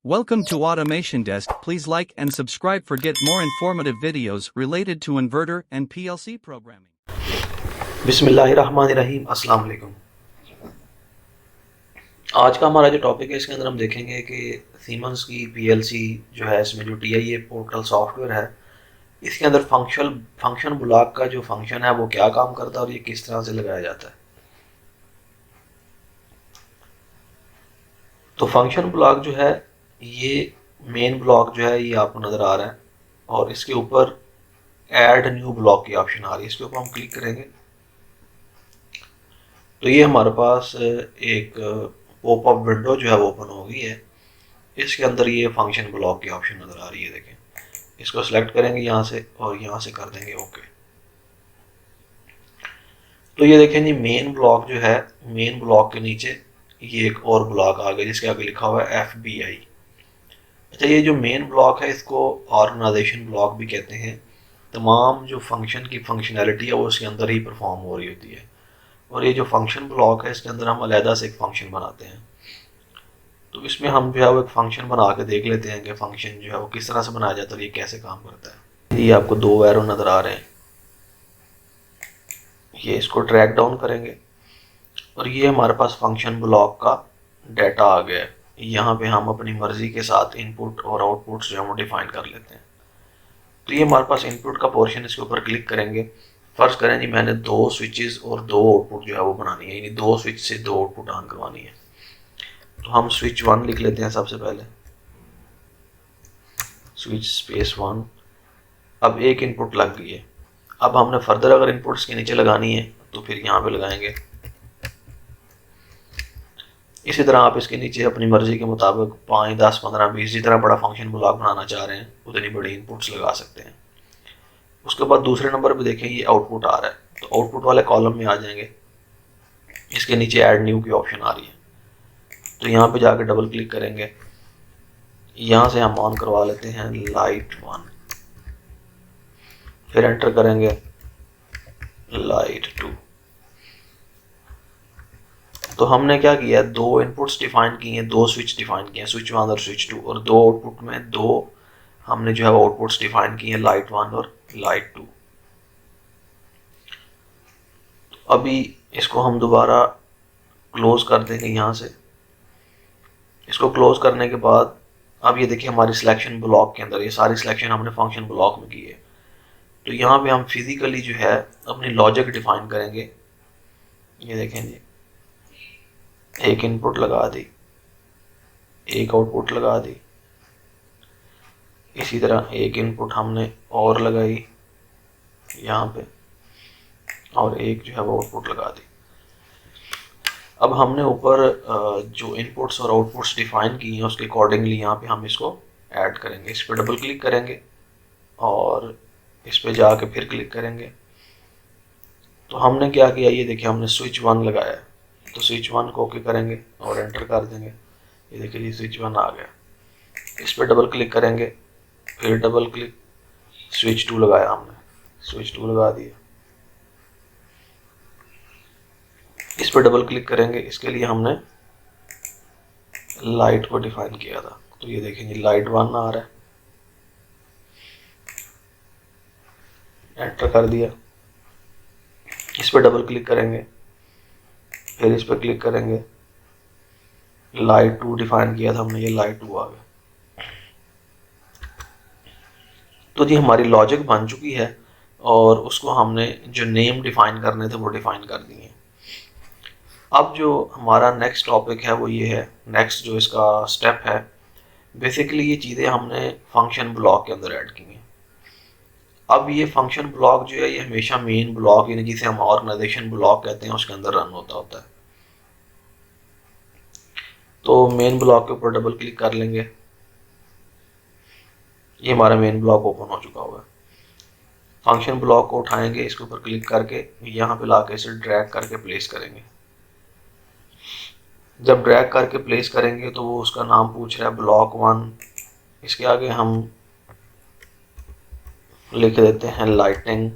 Welcome to Automation Desk. Please like and subscribe for get more informative videos related to inverter and PLC programming. बिस्मिल्लाहिर्रहमानिर्रहीम, अस्सलाम वालेकुम। आज का हमारा जो टॉपिक है इसके अंदर हम देखेंगे कि सीमेंस की पीएलसी जो है इसमें जो टीआईए पोर्टल सॉफ्टवेयर है इसके अंदर फंक्शन ब्लॉक का जो फंक्शन है वो क्या काम करता है और ये किस तरह से लगाया जाता है। तो फंक्शन ब्लॉक जो है ये मेन ब्लॉक जो है ये आपको नज़र आ रहा है और इसके ऊपर ऐड न्यू ब्लॉक की ऑप्शन आ रही है। इसके ऊपर हम क्लिक करेंगे तो ये हमारे पास एक पॉपअप विंडो जो है वो ओपन हो गई है। इसके अंदर ये फंक्शन ब्लॉक की ऑप्शन नज़र आ रही है। देखें, इसको सेलेक्ट करेंगे यहाँ से और यहाँ से कर देंगे ओके। तो ये देखें जी, मेन ब्लॉक जो है, मेन ब्लॉक के नीचे ये एक और ब्लॉक आ गया जिसके आगे लिखा हुआ है FBI। अच्छा, ये जो मेन ब्लॉक है इसको ऑर्गेनाइजेशन ब्लॉक भी कहते हैं। तमाम जो फंक्शन की फंक्शनैलिटी है वो उसके अंदर ही परफॉर्म हो रही होती है और ये जो फंक्शन ब्लॉक है इसके अंदर हम अलहदा से एक फंक्शन बनाते हैं। तो इसमें हम जो है वो एक फंक्शन बना के देख लेते हैं कि फंक्शन जो है वो किस तरह से बनाया जाता है और ये कैसे काम करता है। ये आपको दो एरो नज़र आ रहे हैं, ये इसको ट्रैक डाउन करेंगे और ये हमारे पास फंक्शन ब्लॉक का डाटा आ गया है। यहाँ पे हम अपनी मर्ज़ी के साथ इनपुट और आउटपुट जो है वो डिफाइन कर लेते हैं। तो ये हमारे पास इनपुट का पोर्शन, इसके ऊपर क्लिक करेंगे। फर्स्ट करें जी, मैंने दो स्विचेस और दो आउटपुट जो है वो बनानी है, यानी दो स्विच से दो आउटपुट ऑन करवानी है। तो हम स्विच 1 लिख लेते हैं सबसे पहले, स्विच स्पेस 1। अब एक इनपुट लग गई है। अब हमने फर्दर अगर इनपुट इसके नीचे लगानी है तो फिर यहाँ पे लगाएंगे। इसी तरह आप इसके नीचे अपनी मर्जी के मुताबिक 5, 10, 15, 20 जितना बड़ा फंक्शन ब्लॉक बनाना चाह रहे हैं उतनी बड़ी इनपुट्स लगा सकते हैं। उसके बाद दूसरे नंबर पे देखें ये आउटपुट आ रहा है, तो आउटपुट वाले कॉलम में आ जाएंगे। इसके नीचे ऐड न्यू की ऑप्शन आ रही है, तो यहाँ पे जाके डबल क्लिक करेंगे। यहाँ से हम ऑन करवा लेते हैं लाइट 1, फिर एंटर करेंगे लाइट 2। तो हमने क्या किया, दो इनपुट्स डिफाइन किए हैं, दो स्विच डिफाइन किए हैं, स्विच 1 और स्विच 2, और दो आउटपुट में दो हमने जो है वो आउटपुट्स डिफाइन किए हैं, लाइट 1 और लाइट 2। अभी इसको हम दोबारा क्लोज कर देंगे यहाँ से। इसको क्लोज करने के बाद अब ये देखिए हमारी सिलेक्शन ब्लॉक के अंदर ये सारी सिलेक्शन हमने फंक्शन ब्लॉक में की है। तो यहाँ पे हम फिजिकली जो है अपनी लॉजिक डिफाइन करेंगे। ये देखें जी, एक इनपुट लगा दी, एक आउटपुट लगा दी, इसी तरह एक इनपुट हमने और लगाई यहाँ पे और एक जो है वो आउटपुट लगा दी। अब हमने ऊपर जो इनपुट्स और आउटपुट्स डिफाइन की हैं उसके अकॉर्डिंगली यहाँ पे हम इसको ऐड करेंगे। इस पर डबल क्लिक करेंगे और इस पे जाके फिर क्लिक करेंगे। तो हमने क्या किया, ये देखिए हमने स्विच 1 लगाया है, तो स्विच 1 को ओके करेंगे और एंटर कर देंगे। ये देखिए ये स्विच 1 आ गया। इस पर डबल क्लिक करेंगे, फिर डबल क्लिक, स्विच 2 लगाया हमने, स्विच 2 लगा दिया। इस पर डबल क्लिक करेंगे, इसके लिए हमने लाइट को डिफाइन किया था। तो ये देखेंगे लाइट 1 आ रहा है, एंटर कर दिया। इस पर डबल क्लिक करेंगे, फिर इस पर क्लिक करेंगे, लाइट 2 डिफाइन किया था हमने, ये लाइट 2 आ गया। तो जी हमारी लॉजिक बन चुकी है और उसको हमने जो नेम डिफाइन करने थे वो डिफाइन कर दिए। अब जो हमारा नेक्स्ट टॉपिक है वो ये है, नेक्स्ट जो इसका स्टेप है, बेसिकली ये चीज़ें हमने फंक्शन ब्लॉक के अंदर ऐड की हैं। अब ये फंक्शन ब्लॉक जो है ये हमेशा मेन ब्लॉक, यानी जिसे हम ऑर्गेनाइजेशन ब्लॉक कहते हैं, उसके अंदर रन होता है। तो मेन ब्लॉक के ऊपर डबल क्लिक कर लेंगे, ये हमारा मेन ब्लॉक ओपन हो चुका हुआ है। फंक्शन ब्लॉक को उठाएंगे, इसके ऊपर क्लिक करके यहाँ पे लाके इसे ड्रैग करके प्लेस करेंगे। जब ड्रैग करके प्लेस करेंगे तो वो उसका नाम पूछ रहा है ब्लॉक 1। इसके आगे हम लिख देते हैं लाइटिंग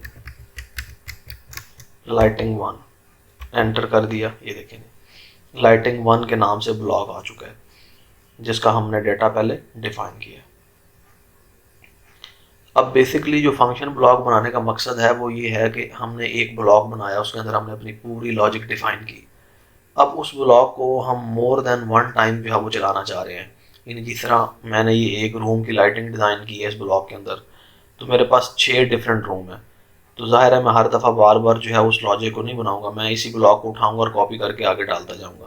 1, एंटर कर दिया। ये देखें लाइटिंग 1 के नाम से ब्लॉक आ चुका है। जिसका हमने डेटा पहले डिफाइन किया। अब बेसिकली जो फंक्शन ब्लॉक बनाने का मकसद है वो ये है कि हमने एक ब्लॉक बनाया, उसके अंदर हमने अपनी पूरी लॉजिक डिफाइन की। अब उस ब्लॉक को हम मोर देन वन टाइम जो है वो चलाना चाह रहे हैं। यानी जिस तरह मैंने ये एक रूम की लाइटिंग डिज़ाइन की है इस ब्लॉक के अंदर, तो मेरे पास 6 डिफरेंट रूम है। तो जाहिर है मैं हर दफ़ा बार बार जो है उस लॉजिक को नहीं बनाऊंगा, मैं इसी ब्लॉक को उठाऊंगा और कॉपी करके आगे डालता जाऊंगा।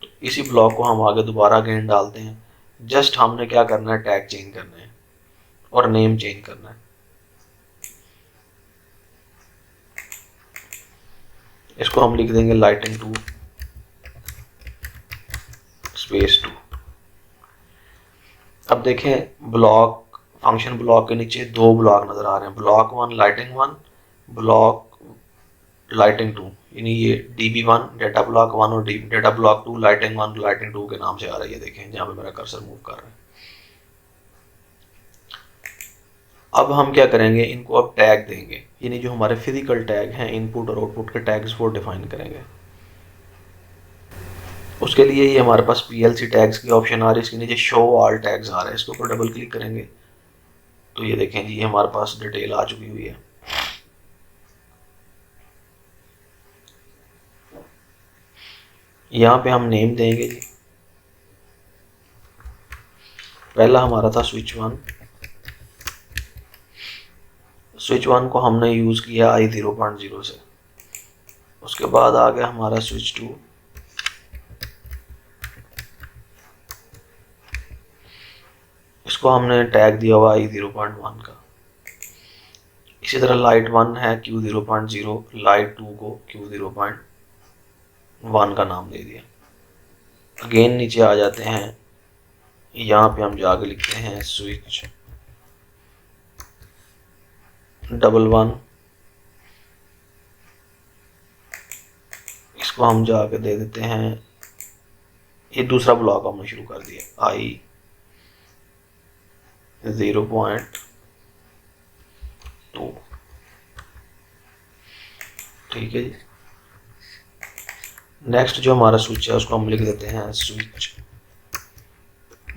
तो इसी ब्लॉक को हम आगे दोबारा अगेन डालते हैं। जस्ट हमने क्या करना है, टैग चेंज करना है और नेम चेंज करना है। इसको हम लिख देंगे लाइटिंग 2 स्पेस 2। अब देखें ब्लॉक, फंक्शन ब्लॉक के नीचे 2 ब्लॉक नज़र आ रहे हैं, ब्लॉक 1 लाइटिंग 1, ब्लॉक लाइटिंग 2। यानी ये DB1 डेटा ब्लॉक 1 और डेटा ब्लॉक 2 लाइटिंग 1 लाइटिंग 2 के नाम से आ रही है। देखें जहाँ पे मेरा कर्सर मूव कर रहा है। अब हम क्या करेंगे, इनको अब टैग देंगे, यानी जो हमारे फिजिकल टैग हैं इनपुट और आउटपुट के टैग्स वो डिफाइन करेंगे। उसके लिए ये हमारे पास PLC टैग्स की ऑप्शन आ रही है, इसके नीचे शो ऑल टैग्स आ रहा है, इसके ऊपर डबल क्लिक करेंगे तो ये देखें जी ये हमारे पास डिटेल आ चुकी हुई है। यहाँ पे हम नेम देंगे जी, पहला हमारा था स्विच 1, स्विच 1 को हमने यूज़ किया I0.0 से। उसके बाद आ गया हमारा स्विच 2, इसको हमने टैग दिया हुआ I0.1 का। इसी तरह लाइट 1 है Q0.0, लाइट 2 को Q0.1 का नाम दे दिया। अगेन नीचे आ जाते हैं, यहाँ पे हम जाके लिखते हैं स्विच 1, इसको हम जाके दे देते हैं, ये दूसरा ब्लॉक हमने शुरू कर दिया I0.2। ठीक है जी। नेक्स्ट जो हमारा स्विच है उसको हम लिख देते हैं स्विच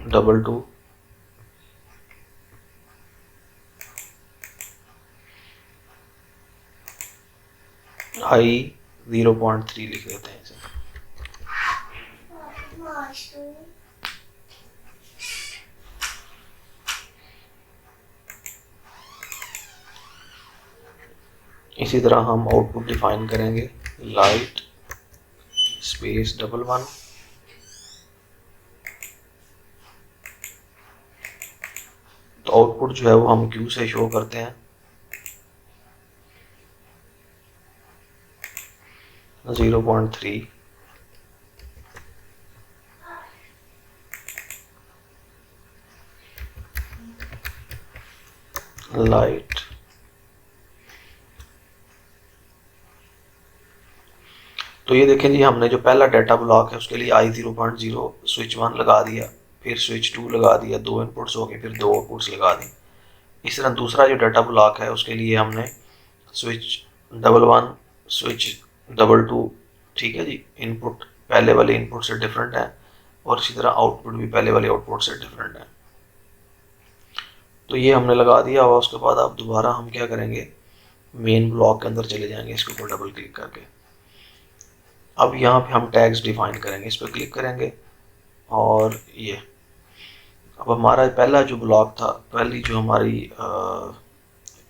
2 I0.3 लिख देते हैं इसे। इसी तरह हम आउटपुट डिफाइन करेंगे, लाइट स्पेस 1, तो आउटपुट जो है वो हम Q से शो करते हैं 0.3, लाइट तो ये देखें जी हमने जो पहला डाटा ब्लॉक है उसके लिए I0.0 स्विच 1 लगा दिया, फिर स्विच 2 लगा दिया, 2 इनपुट्स हो गए, फिर 2 आउटपुट्स लगा दी। इस तरह दूसरा जो डाटा ब्लॉक है उसके लिए हमने स्विच 1 स्विच 2, ठीक है जी, इनपुट पहले वाले इनपुट से डिफरेंट है और इसी तरह आउटपुट भी पहले वाले आउटपुट से डिफरेंट है। तो ये हमने लगा दिया और उसके बाद अब दोबारा हम क्या करेंगे, मेन ब्लॉक के अंदर चले जाएंगे, इसके ऊपर डबल क्लिक करके। अब यहाँ पे हम टैग्स डिफाइन करेंगे, इस पर क्लिक करेंगे और ये अब हमारा पहला जो ब्लॉक था, पहली जो हमारी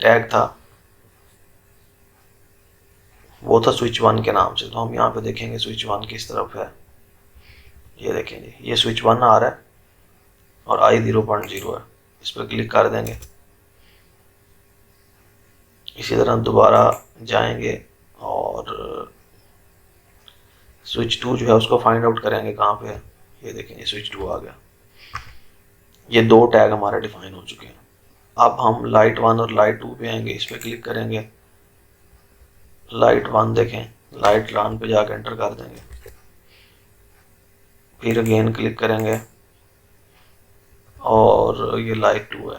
टैग था वो था स्विच 1 के नाम से। तो हम यहाँ पे देखेंगे स्विच 1 किस तरफ है, ये देखेंगे ये स्विच 1 आ रहा है और I0.0 है, इस पर क्लिक कर देंगे। इसी तरह दोबारा जाएंगे और स्विच 2 जो है उसको फाइंड आउट करेंगे कहाँ पे है, ये देखेंगे स्विच 2 आ गया। ये 2 टैग हमारे डिफाइन हो चुके हैं। अब हम लाइट 1 और लाइट 2 पे आएंगे, इस पर क्लिक करेंगे, लाइट 1 देखें, लाइट 1 पे जाकर एंटर कर देंगे, फिर अगेन क्लिक करेंगे और ये लाइट 2 है।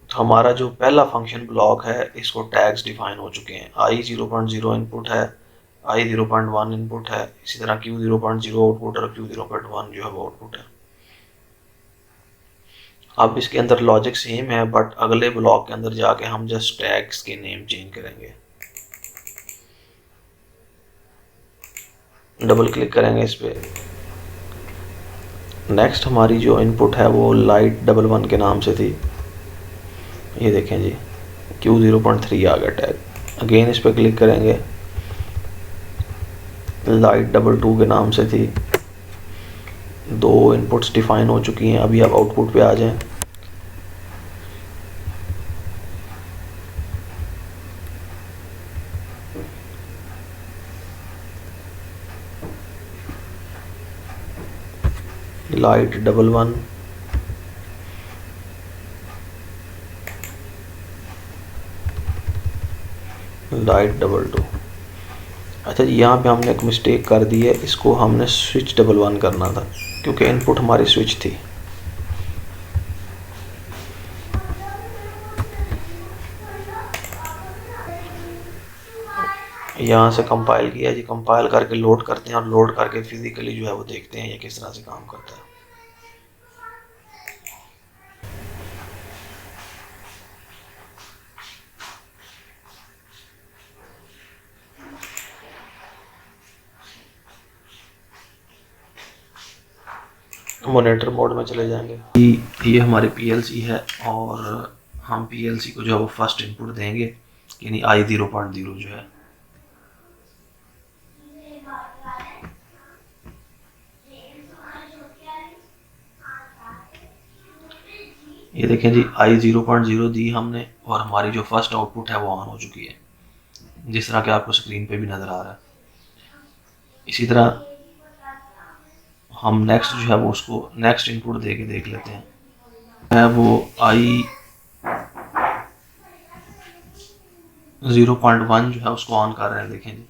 तो हमारा जो पहला फंक्शन ब्लॉक है इसको टैग्स डिफाइन हो चुके हैं। I0.0 इनपुट है, I0.1 इनपुट है, इसी तरह Q0.0 आउटपुट और Q0.1 जो है वो आउटपुट है। अब इसके अंदर लॉजिक सेम है, बट अगले ब्लॉक के अंदर जाके हम जस्ट टैग्स के नेम चेंज करेंगे। डबल क्लिक करेंगे इस पे। नेक्स्ट हमारी जो इनपुट है वो Light11 के नाम से थी, ये देखें जी Q0.3 आ गया टैग। अगेन इस पे क्लिक करेंगे, Light22 के नाम से थी। दो इनपुट्स डिफाइन हो चुकी हैं। अभी आप आउटपुट पे आ जाएं। Light11 Light22। अच्छा जी, यहाँ पे हमने एक मिस्टेक कर दी है, इसको हमने Switch11 करना था क्योंकि इनपुट हमारी स्विच थी। यहाँ से कंपाइल किया जी, कंपाइल करके लोड करते हैं और लोड करके फिजिकली जो है वो देखते हैं ये किस तरह से काम करता है। मॉनिटर मोड में चले जाएंगे। ये हमारी PLC है और हम PLC को जो है वो फर्स्ट इनपुट देंगे, यानी I0.0 जो है। ये देखें जी I0.0 दी हमने और हमारी जो फर्स्ट आउटपुट है वो ऑन हो चुकी है, जिस तरह के आपको स्क्रीन पे भी नज़र आ रहा है। इसी तरह हम नेक्स्ट जो है वो उसको नेक्स्ट इनपुट दे के देख लेते हैं। वो I0.1 जो है उसको ऑन कर रहे हैं, देखें जी,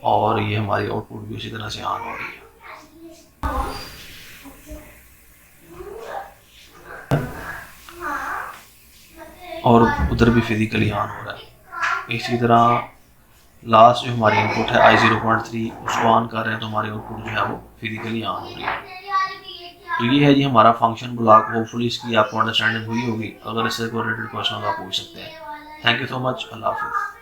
और ये हमारी आउटपुट भी उसी तरह से ऑन हो रही है। और उधर भी फिजिकली ऑन हो रहा है। इसी तरह लास्ट जो हमारी इनपुट है I0.3 उसको ऑन कर रहे हैं तो हमारी आउटपुट जो है वो फिजिकली ऑन हो रही है। तो ये है जी हमारा फंक्शन ब्लॉक। होपफुली इसकी आपको अंडरस्टैंडिंग हुई होगी। अगर इससे कोई रिलेटेड क्वेश्चन आप पूछ सकते हैं। Thank you so much. अल्लाह हाफिज़।